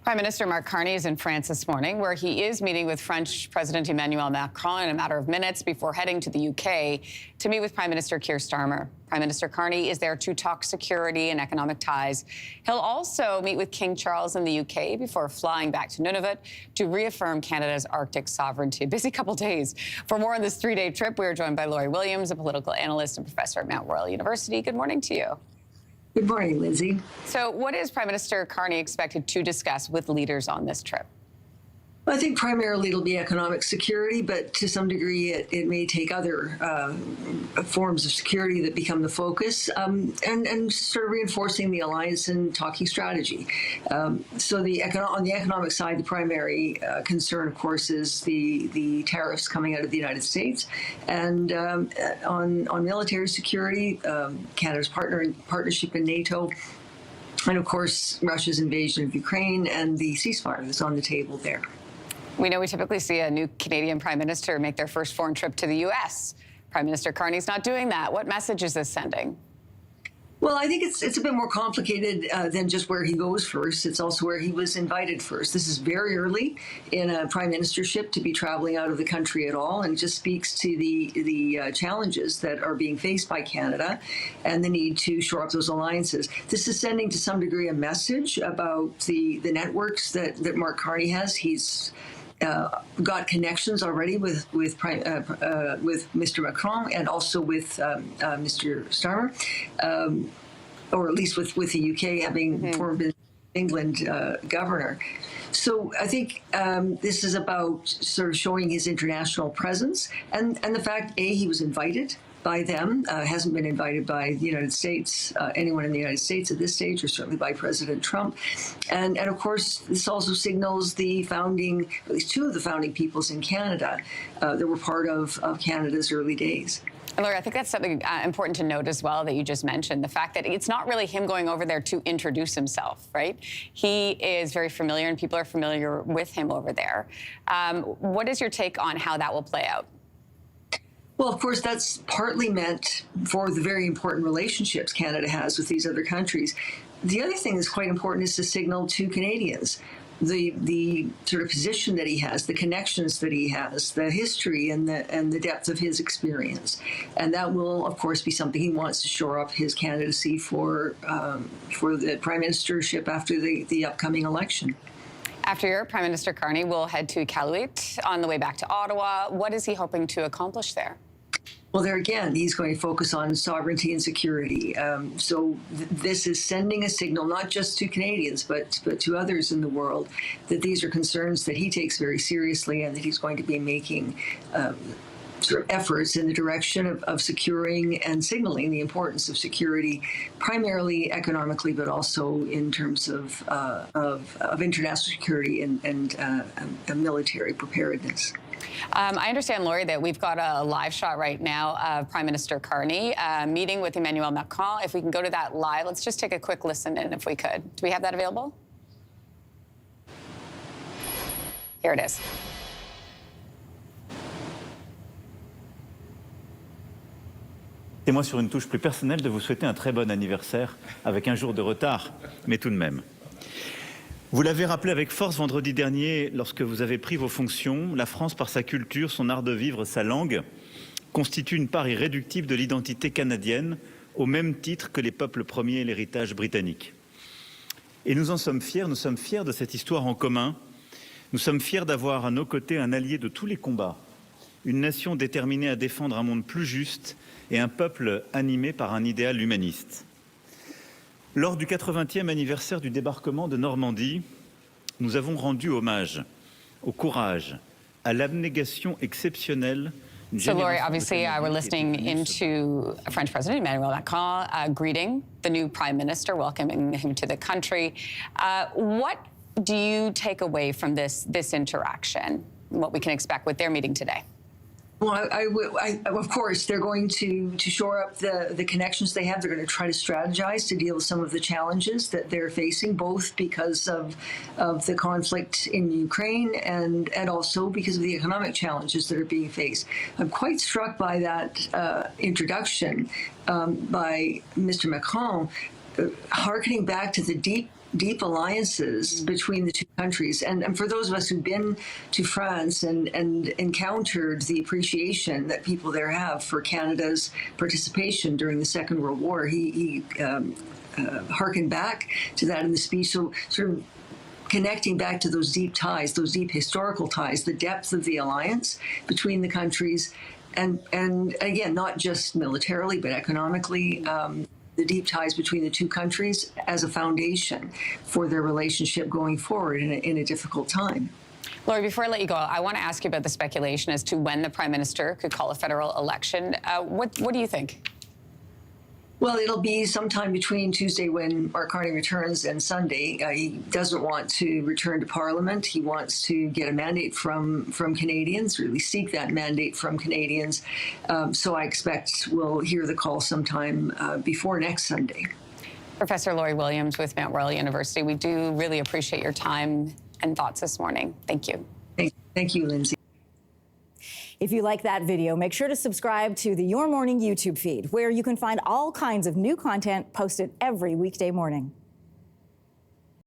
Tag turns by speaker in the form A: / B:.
A: Prime Minister Mark Carney is in France this morning, where he is meeting with French President Emmanuel Macron in a matter of minutes before heading to the UK to meet with Prime Minister Keir Starmer. Prime Minister Carney is there to talk security and economic ties. He'll also meet with King Charles in the UK before flying back to Nunavut to reaffirm Canada's Arctic sovereignty. A busy couple days. For more on this three-day trip, we are joined by Laurie Williams, a political analyst and professor at Mount Royal University. Good morning to you.
B: Good morning, Lindsay.
A: So what is Prime Minister Carney expected to discuss with leaders on this trip?
B: I think primarily it'll be economic security, but to some degree it may take other forms of security that become the focus, and sort of reinforcing the alliance and talking strategy. So on the economic side, the primary concern, of course, is the tariffs coming out of the United States. And on military security, Canada's partnership in NATO, and of course, Russia's invasion of Ukraine and the ceasefire that's on the table there.
A: We know we typically see a new Canadian Prime Minister make their first foreign trip to the U.S. Prime Minister Carney's not doing that. What message is this sending?
B: Well, I think it's a bit more complicated than just where he goes first. It's also where he was invited first. This is very early in a prime ministership to be traveling out of the country at all, and just speaks to the challenges that are being faced by Canada and the need to shore up those alliances. This is sending to some degree a message about the networks that Mark Carney has. He's got connections already with Mr. Macron and also with Mr. Starmer, or at least with the UK having former England governor. So I think this is about sort of showing his international presence and the fact, he was invited by them, hasn't been invited by the United States, anyone in the United States at this stage, or certainly by President Trump. And of course, this also signals the founding, at least two of the founding peoples in Canada that were part of Canada's early days.
A: And Laurie, I think that's something important to note as well that you just mentioned, the fact that it's not really him going over there to introduce himself, right? He is very familiar and people are familiar with him over there. What is your take on how that will play out?
B: Well, of course, that's partly meant for the very important relationships Canada has with these other countries. The other thing that's quite important is to signal to Canadians the sort of position that he has, the connections that he has, the history and the depth of his experience. And that will, of course, be something he wants to shore up his candidacy for the prime ministership after the upcoming election.
A: After your Prime Minister Carney will head to Iqaluit on the way back to Ottawa. What is he hoping to accomplish there?
B: Well, there again, he's going to focus on sovereignty and security. So this is sending a signal, not just to Canadians, but to others in the world, that these are concerns that he takes very seriously and that he's going to be making sort of efforts in the direction of securing and signaling the importance of security, primarily economically, but also in terms of international security and military preparedness.
A: I understand, Laurie, that we've got a live shot right now of Prime Minister Carney meeting with Emmanuel Macron. If we can go to that live, let's just take a quick listen in if we could. Do we have that available? Here it is.
C: Permettez-moi sur une touche plus personnelle de vous souhaiter un très bon anniversaire avec un jour de retard, mais tout de même. Vous l'avez rappelé avec force vendredi dernier lorsque vous avez pris vos fonctions, la France, par sa culture, son art de vivre, sa langue, constitue une part irréductible de l'identité canadienne au même titre que les peuples premiers et l'héritage britannique. Et nous en sommes fiers de cette histoire en commun. Nous sommes fiers d'avoir à nos côtés un allié de tous les combats, une nation déterminée à défendre un monde plus juste et un peuple animé par un idéal humaniste. Lors du 80e anniversaire du débarquement de Normandie, nous avons rendu hommage au courage, à l'abnégation exceptionnelle.
A: So, Laurie, obviously, we're listening into French President Emmanuel Macron greeting the new Prime Minister, welcoming him to the country. What do you take away from this interaction, what we can expect with their meeting today?
B: Well, of course, they're going to shore up the connections they have. They're going to try to strategize to deal with some of the challenges that they're facing, both because of the conflict in Ukraine and also because of the economic challenges that are being faced. I'm quite struck by that introduction by Mr. Macron, hearkening back to the deep deep alliances between the two countries. And for those of us who've been to France and encountered the appreciation that people there have for Canada's participation during the Second World War, he harkened back to that in the speech. So sort of connecting back to those deep ties, those deep historical ties, the depth of the alliance between the countries, and again, not just militarily, but economically, the deep ties between the two countries as a foundation for their relationship going forward in a difficult time.
A: Lori, before I let you go, I want to ask you about the speculation as to when the Prime Minister could call a federal election. What do you think?
B: Well, it'll be sometime between Tuesday when Mark Carney returns and Sunday. He doesn't want to return to Parliament. He wants to get a mandate from Canadians, really seek that mandate from Canadians. So I expect we'll hear the call sometime before next Sunday.
A: Professor Lori Williams with Mount Royal University, we do really appreciate your time and thoughts this morning. Thank you.
B: Thank you, Lindsay.
D: If you like that video, make sure to subscribe to the Your Morning YouTube feed, where you can find all kinds of new content posted every weekday morning.